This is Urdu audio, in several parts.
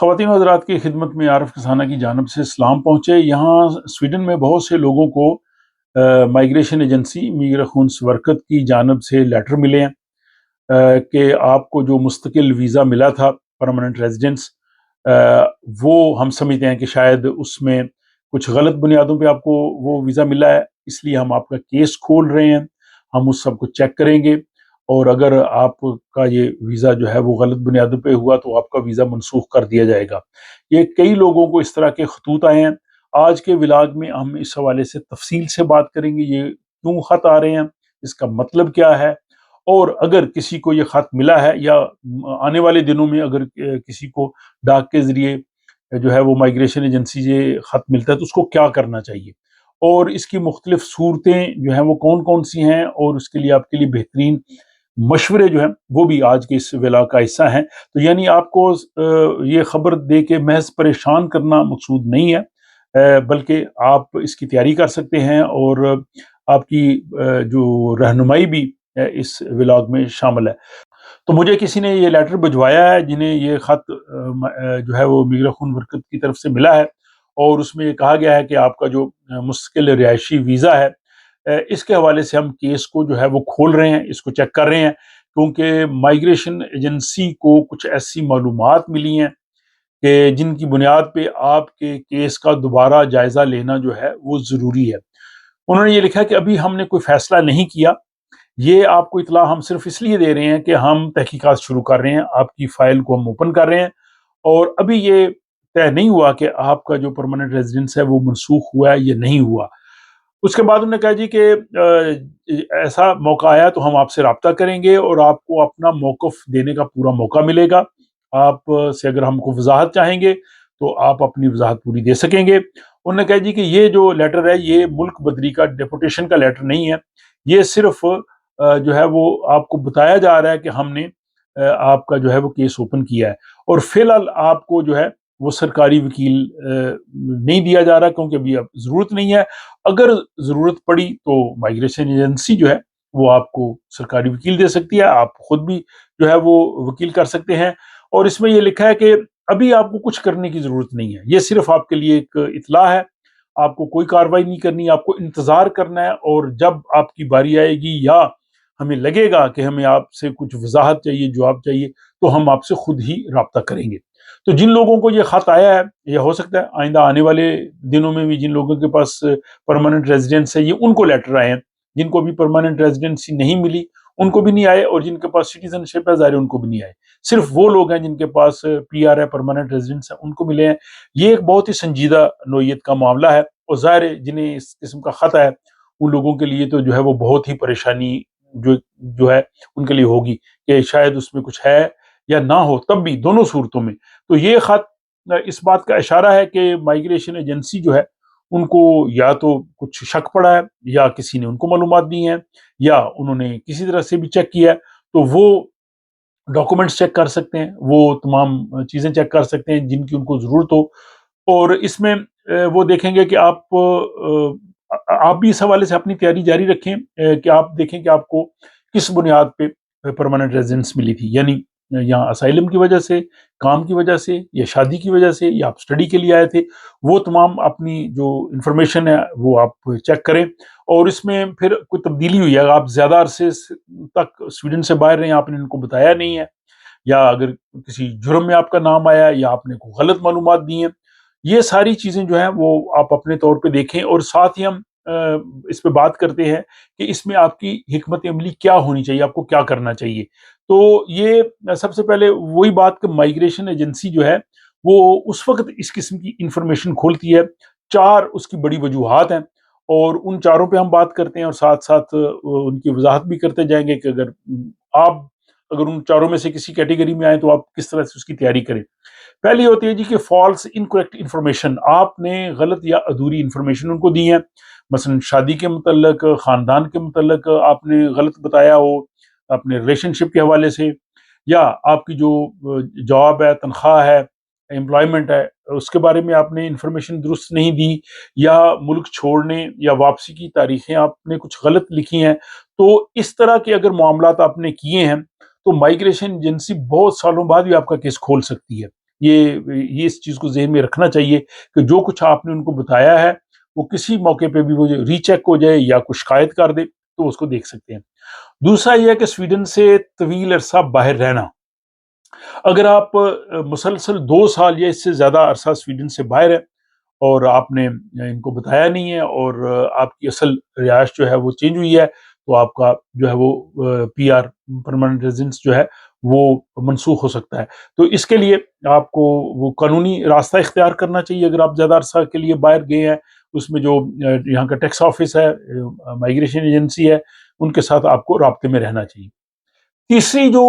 خواتین و حضرات کی خدمت میں عارف کسانہ کی جانب سے سلام پہنچے۔ یہاں سویڈن میں بہت سے لوگوں کو مائیگریشن ایجنسی میگرخونس ورکت کی جانب سے لیٹر ملے ہیں کہ آپ کو جو مستقل ویزا ملا تھا پرماننٹ ریزیڈنس، وہ ہم سمجھتے ہیں کہ شاید اس میں کچھ غلط بنیادوں پہ آپ کو وہ ویزا ملا ہے، اس لیے ہم آپ کا کیس کھول رہے ہیں، ہم اس سب کو چیک کریں گے، اور اگر آپ کا یہ ویزا جو ہے وہ غلط بنیادوں پہ ہوا تو آپ کا ویزا منسوخ کر دیا جائے گا۔ یہ کئی لوگوں کو اس طرح کے خطوط آئے ہیں۔ آج کے ولاگ میں ہم اس حوالے سے تفصیل سے بات کریں گے، یہ کیوں خط آ رہے ہیں، اس کا مطلب کیا ہے، اور اگر کسی کو یہ خط ملا ہے یا آنے والے دنوں میں اگر کسی کو ڈاک کے ذریعے جو ہے وہ مائیگریشن ایجنسی سے خط ملتا ہے تو اس کو کیا کرنا چاہیے، اور اس کی مختلف صورتیں جو ہیں وہ کون کون سی ہیں، اور اس کے لیے آپ کے لیے بہترین مشورے جو ہیں وہ بھی آج کے اس ولاگ کا حصہ ہیں۔ تو یعنی آپ کو یہ خبر دے کے محض پریشان کرنا مقصود نہیں ہے، بلکہ آپ اس کی تیاری کر سکتے ہیں، اور آپ کی جو رہنمائی بھی اس ولاگ میں شامل ہے۔ تو مجھے کسی نے یہ لیٹر بھجوایا ہے جنہیں یہ خط جو ہے وہ میگرخون ورکت کی طرف سے ملا ہے، اور اس میں یہ کہا گیا ہے کہ آپ کا جو مستقل رہائشی ویزا ہے، اس کے حوالے سے ہم کیس کو جو ہے وہ کھول رہے ہیں، اس کو چیک کر رہے ہیں، کیونکہ مائیگریشن ایجنسی کو کچھ ایسی معلومات ملی ہیں کہ جن کی بنیاد پہ آپ کے کیس کا دوبارہ جائزہ لینا جو ہے وہ ضروری ہے۔ انہوں نے یہ لکھا کہ ابھی ہم نے کوئی فیصلہ نہیں کیا، یہ آپ کو اطلاع ہم صرف اس لیے دے رہے ہیں کہ ہم تحقیقات شروع کر رہے ہیں، آپ کی فائل کو ہم اوپن کر رہے ہیں، اور ابھی یہ طے نہیں ہوا کہ آپ کا جو پرماننٹ ریزیڈنس ہے وہ منسوخ ہوا ہے یا نہیں ہوا۔ اس کے بعد انہوں نے کہا جی کہ ایسا موقع آیا تو ہم آپ سے رابطہ کریں گے اور آپ کو اپنا موقف دینے کا پورا موقع ملے گا۔ آپ سے اگر ہم کو وضاحت چاہیں گے تو آپ اپنی وضاحت پوری دے سکیں گے۔ انہوں نے کہا جی کہ یہ جو لیٹر ہے یہ ملک بدری کا ڈیپوٹیشن کا لیٹر نہیں ہے، یہ صرف جو ہے وہ آپ کو بتایا جا رہا ہے کہ ہم نے آپ کا جو ہے وہ کیس اوپن کیا ہے، اور فی الحال آپ کو جو ہے وہ سرکاری وکیل نہیں دیا جا رہا کیونکہ ابھی اب ضرورت نہیں ہے۔ اگر ضرورت پڑی تو مائیگریشن ایجنسی جو ہے وہ آپ کو سرکاری وکیل دے سکتی ہے، آپ خود بھی جو ہے وہ وکیل کر سکتے ہیں، اور اس میں یہ لکھا ہے کہ ابھی آپ کو کچھ کرنے کی ضرورت نہیں ہے، یہ صرف آپ کے لیے ایک اطلاع ہے، آپ کو کوئی کارروائی نہیں کرنی، آپ کو انتظار کرنا ہے، اور جب آپ کی باری آئے گی یا ہمیں لگے گا کہ ہمیں آپ سے کچھ وضاحت چاہیے، جواب چاہیے، تو ہم آپ سے خود ہی رابطہ کریں گے۔ تو جن لوگوں کو یہ خط آیا ہے، یہ ہو سکتا ہے آئندہ آنے والے دنوں میں بھی جن لوگوں کے پاس پرماننٹ ریزیڈنس ہے یہ ان کو لیٹر آئے ہیں، جن کو بھی پرماننٹ ریزیڈنسی نہیں ملی ان کو بھی نہیں آئے، اور جن کے پاس سٹیزن شپ ہے ظاہر ان کو بھی نہیں آئے، صرف وہ لوگ ہیں جن کے پاس پی آر ہے، پرماننٹ ریزیڈنس ہے، ان کو ملے ہیں۔ یہ ایک بہت ہی سنجیدہ نوعیت کا معاملہ ہے، اور ظاہر ہے جنہیں اس قسم کا خط ہے ان لوگوں کے لیے تو جو ہے وہ بہت ہی پریشانی جو ہے ان کے لیے ہوگی کہ شاید اس میں کچھ ہے یا نہ ہو، تب بھی دونوں صورتوں میں۔ تو یہ خط اس بات کا اشارہ ہے کہ مائیگریشن ایجنسی جو ہے ان کو یا تو کچھ شک پڑا ہے، یا کسی نے ان کو معلومات دی ہیں، یا انہوں نے کسی طرح سے بھی چیک کیا ہے، تو وہ ڈاکومنٹس چیک کر سکتے ہیں، وہ تمام چیزیں چیک کر سکتے ہیں جن کی ان کو ضرورت ہو، اور اس میں وہ دیکھیں گے کہ آپ بھی اس حوالے سے اپنی تیاری جاری رکھیں کہ آپ دیکھیں کہ آپ کو کس بنیاد پہ پرماننٹ ریزیڈنس ملی تھی، یعنی یہاں اسائلم کی وجہ سے، کام کی وجہ سے، یا شادی کی وجہ سے، یا آپ اسٹڈی کے لیے آئے تھے، وہ تمام اپنی جو انفارمیشن ہے وہ آپ چیک کریں، اور اس میں پھر کوئی تبدیلی ہوئی ہے، اگر آپ زیادہ عرصے تک سویڈن سے باہر رہے ہیں، آپ نے ان کو بتایا نہیں ہے، یا اگر کسی جرم میں آپ کا نام آیا ہے، یا آپ نے کوئی غلط معلومات دی ہیں، یہ ساری چیزیں جو ہیں وہ آپ اپنے طور پہ دیکھیں، اور ساتھ ہی ہم اس پہ بات کرتے ہیں کہ اس میں آپ کی حکمت عملی کیا ہونی چاہیے، آپ کو کیا کرنا چاہیے۔ تو یہ سب سے پہلے وہی بات کہ مائیگریشن ایجنسی جو ہے وہ اس وقت اس قسم کی انفارمیشن کھولتی ہے، چار اس کی بڑی وجوہات ہیں، اور ان چاروں پہ ہم بات کرتے ہیں، اور ساتھ ساتھ ان کی وضاحت بھی کرتے جائیں گے کہ اگر ان چاروں میں سے کسی کیٹیگری میں آئیں تو آپ کس طرح سے اس کی تیاری کریں۔ پہلی ہوتی ہے جی کہ فالس انکریکٹ انفارمیشن، آپ نے غلط یا ادھوری انفارمیشن ان کو دی ہے، مثلا شادی کے متعلق، خاندان کے متعلق آپ نے غلط بتایا ہو اپنے ریلیشن شپ کے حوالے سے، یا آپ کی جو جاب ہے، تنخواہ ہے، امپلائمنٹ ہے، اس کے بارے میں آپ نے انفارمیشن درست نہیں دی، یا ملک چھوڑنے یا واپسی کی تاریخیں آپ نے کچھ غلط لکھی ہیں۔ تو اس طرح کے اگر معاملات آپ نے کیے ہیں تو مائیگریشن ایجنسی بہت سالوں بعد بھی آپ کا کیس کھول سکتی ہے، یہ اس چیز کو ذہن میں رکھنا چاہیے کہ جو کچھ آپ نے ان کو بتایا ہے وہ کسی موقع پہ بھی وہ ری چیک ہو جائے یا کوئی شکایت کر دے تو اس کو دیکھ سکتے ہیں۔ دوسرا یہ ہے کہ سویڈن سے طویل عرصہ باہر رہنا۔ اگر آپ مسلسل 2 سال یا اس سے زیادہ عرصہ سویڈن سے باہر ہے اور آپ نے ان کو بتایا نہیں ہے اور آپ کی اصل رہائش جو ہے وہ چینج ہوئی ہے تو آپ کا جو ہے وہ پی آر پرماننٹ ریزیڈنس جو ہے وہ منسوخ ہو سکتا ہے۔ تو اس کے لیے آپ کو وہ قانونی راستہ اختیار کرنا چاہیے۔ اگر آپ زیادہ عرصہ کے لیے باہر گئے ہیں اس میں جو یہاں کا ٹیکس آفس ہے، مائگریشن ایجنسی ہے، ان کے ساتھ آپ کو رابطے میں رہنا چاہیے۔ تیسری جو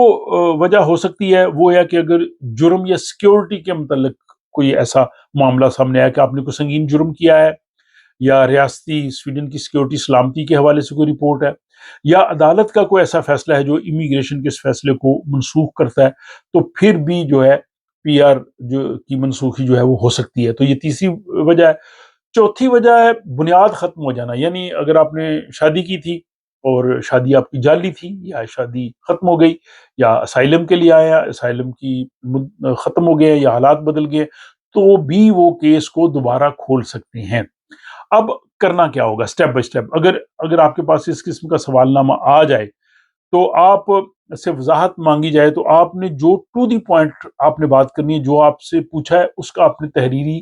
وجہ ہو سکتی ہے وہ ہے کہ اگر جرم یا سیکیورٹی کے متعلق کوئی ایسا معاملہ سامنے آیا کہ آپ نے کوئی سنگین جرم کیا ہے یا ریاستی سویڈن کی سیکیورٹی سلامتی کے حوالے سے کوئی رپورٹ ہے یا عدالت کا کوئی ایسا فیصلہ ہے جو امیگریشن کے اس فیصلے کو منسوخ کرتا ہے تو پھر بھی جو ہے پی آر جو کی منسوخی جو ہے وہ ہو سکتی ہے۔ تو یہ تیسری وجہ ہے۔ چوتھی وجہ ہے بنیاد ختم ہو جانا، یعنی اگر آپ نے شادی کی تھی اور شادی آپ کی جعلی تھی یا شادی ختم ہو گئی یا اسائلم کے لیے آیا، اسائلم کی ختم ہو گئے یا حالات بدل گئے تو بھی وہ کیس کو دوبارہ کھول سکتے ہیں۔ اب کرنا کیا ہوگا اسٹیپ بائی اسٹیپ؟ اگر آپ کے پاس اس قسم کا سوال نامہ آ جائے تو آپ سے وضاحت مانگی جائے تو آپ نے جو ٹو دی پوائنٹ آپ نے بات کرنی ہے، جو آپ سے پوچھا ہے اس کا آپ نے تحریری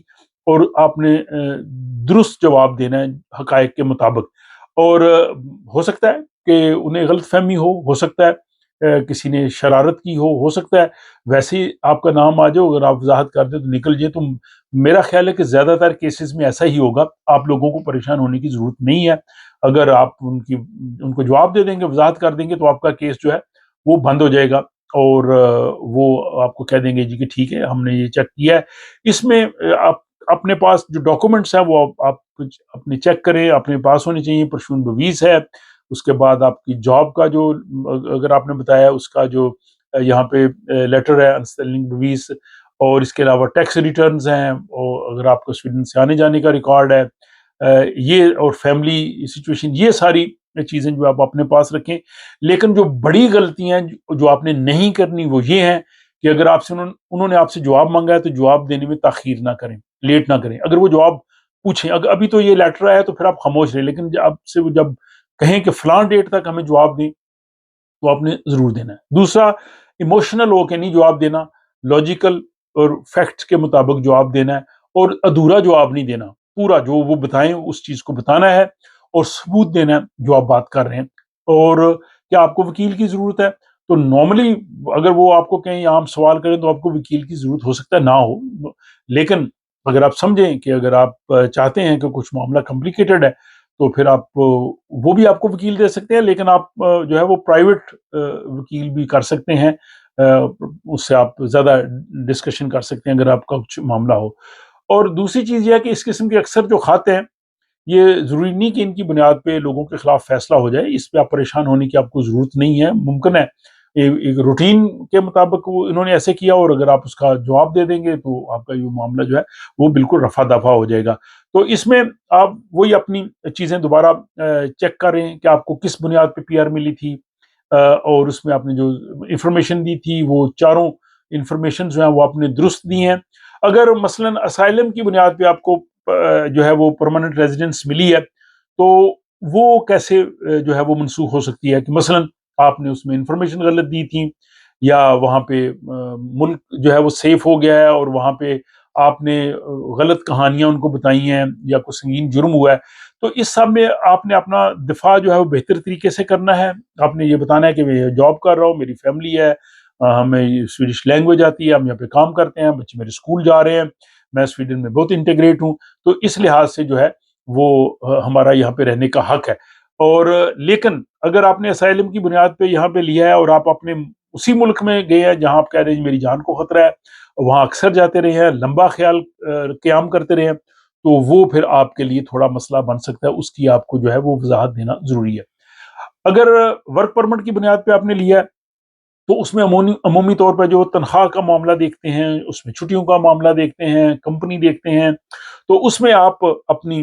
اور آپ نے درست جواب دینا ہے حقائق کے مطابق۔ اور ہو سکتا ہے کہ انہیں غلط فہمی ہو سکتا ہے کسی نے شرارت کی ہو سکتا ہے ویسے ہی آپ کا نام آ جائے، اگر آپ وضاحت کر دیں تو نکل جائے۔ تو میرا خیال ہے کہ زیادہ تر کیسز میں ایسا ہی ہوگا، آپ لوگوں کو پریشان ہونے کی ضرورت نہیں ہے۔ اگر آپ ان کو جواب دے دیں گے، وضاحت کر دیں گے تو آپ کا کیس جو ہے وہ بند ہو جائے گا اور وہ آپ کو کہہ دیں گے جی کہ ٹھیک ہے ہم نے یہ چیک کیا ہے۔ اس میں آپ اپنے پاس جو ڈاکومنٹس ہیں وہ آپ اپنے چیک کریں، اپنے پاس ہونے چاہیے۔ پرشون بویز ہے، اس کے بعد آپ کی جاب کا جو اگر آپ نے بتایا اس کا جو یہاں پہ لیٹر ہے انسٹیلنگ بویز، اور اس کے علاوہ ٹیکس ریٹرنز ہیں، اور اگر آپ کو سویڈن سے آنے جانے کا ریکارڈ ہے، یہ اور فیملی سچویشن، یہ ساری چیزیں جو آپ اپنے پاس رکھیں۔ لیکن جو بڑی غلطیاں جو آپ نے نہیں کرنی وہ یہ ہیں کہ اگر آپ سے انہوں نے آپ سے جواب مانگا ہے تو جواب دینے میں تاخیر نہ کریں، لیٹ نہ کریں۔ اگر وہ جواب پوچھیں، اگر ابھی تو یہ لیٹر آیا تو پھر آپ خاموش رہیں، لیکن آپ سے وہ جب کہیں کہ فلاں ڈیٹ تک ہمیں جواب دیں تو آپ نے ضرور دینا ہے۔ دوسرا، ایموشنل ہو کے نہیں جواب دینا، لاجیکل اور فیکٹس کے مطابق جواب دینا ہے، اور ادھورا جواب نہیں دینا، پورا جو وہ بتائیں اس چیز کو بتانا ہے اور ثبوت دینا ہے جو آپ بات کر رہے ہیں۔ اور کیا آپ کو وکیل کی ضرورت ہے؟ تو نارملی اگر وہ آپ کو کہیں عام سوال کریں تو آپ کو وکیل کی ضرورت ہو سکتا ہے نہ ہو، لیکن اگر آپ سمجھیں کہ اگر آپ چاہتے ہیں کہ کچھ معاملہ کمپلیکیٹڈ ہے تو پھر آپ وہ بھی آپ کو وکیل دے سکتے ہیں، لیکن آپ جو ہے وہ پرائیویٹ وکیل بھی کر سکتے ہیں، اس سے آپ زیادہ ڈسکشن کر سکتے ہیں اگر آپ کا کچھ معاملہ ہو۔ اور دوسری چیز یہ ہے کہ اس قسم کے اکثر جو کھاتے ہیں یہ ضروری نہیں کہ ان کی بنیاد پہ لوگوں کے خلاف فیصلہ ہو جائے، اس پہ آپ پریشان ہونے کی آپ کو ضرورت نہیں ہے۔ ممکن ہے ایک روٹین کے مطابق وہ انہوں نے ایسے کیا، اور اگر آپ اس کا جواب دے دیں گے تو آپ کا یہ معاملہ جو ہے وہ بالکل رفع دفع ہو جائے گا۔ تو اس میں آپ وہی اپنی چیزیں دوبارہ چیک کریں کہ آپ کو کس بنیاد پہ پی آر ملی تھی، اور اس میں آپ نے جو انفارمیشن دی تھی وہ چاروں انفارمیشن جو ہیں وہ آپ نے درست دی ہیں۔ اگر مثلاً اسائلم کی بنیاد پہ آپ کو جو ہے وہ پرماننٹ ریزیڈنس ملی ہے تو وہ کیسے جو ہے وہ منسوخ ہو سکتی ہے کہ مثلاً آپ نے اس میں انفارمیشن غلط دی تھی، یا وہاں پہ ملک جو ہے وہ سیف ہو گیا ہے اور وہاں پہ آپ نے غلط کہانیاں ان کو بتائی ہیں یا کوئی سنگین جرم ہوا ہے، تو اس سب میں آپ نے اپنا دفاع جو ہے وہ بہتر طریقے سے کرنا ہے۔ آپ نے یہ بتانا ہے کہ میں جاب کر رہا ہوں، میری فیملی ہے، ہمیں سویڈش لینگویج آتی ہے، ہم یہاں پہ کام کرتے ہیں، بچے میرے اسکول جا رہے ہیں، میں سویڈن میں بہت انٹیگریٹ ہوں، تو اس لحاظ سے جو ہے وہ ہمارا یہاں پہ رہنے کا حق ہے۔ اور لیکن اگر آپ نے اسائلم کی بنیاد پہ یہاں پہ لیا ہے اور آپ اپنے اسی ملک میں گئے ہیں جہاں آپ کہہ رہے ہیں میری جان کو خطرہ ہے، وہاں اکثر جاتے رہے ہیں، لمبا خیال قیام کرتے رہے ہیں، تو وہ پھر آپ کے لیے تھوڑا مسئلہ بن سکتا ہے، اس کی آپ کو جو ہے وہ وضاحت دینا ضروری ہے۔ اگر ورک پرمٹ کی بنیاد پہ آپ نے لیا ہے تو اس میں عمومی طور پہ جو تنخواہ کا معاملہ دیکھتے ہیں، اس میں چھٹیوں کا معاملہ دیکھتے ہیں، کمپنی دیکھتے ہیں، تو اس میں آپ اپنی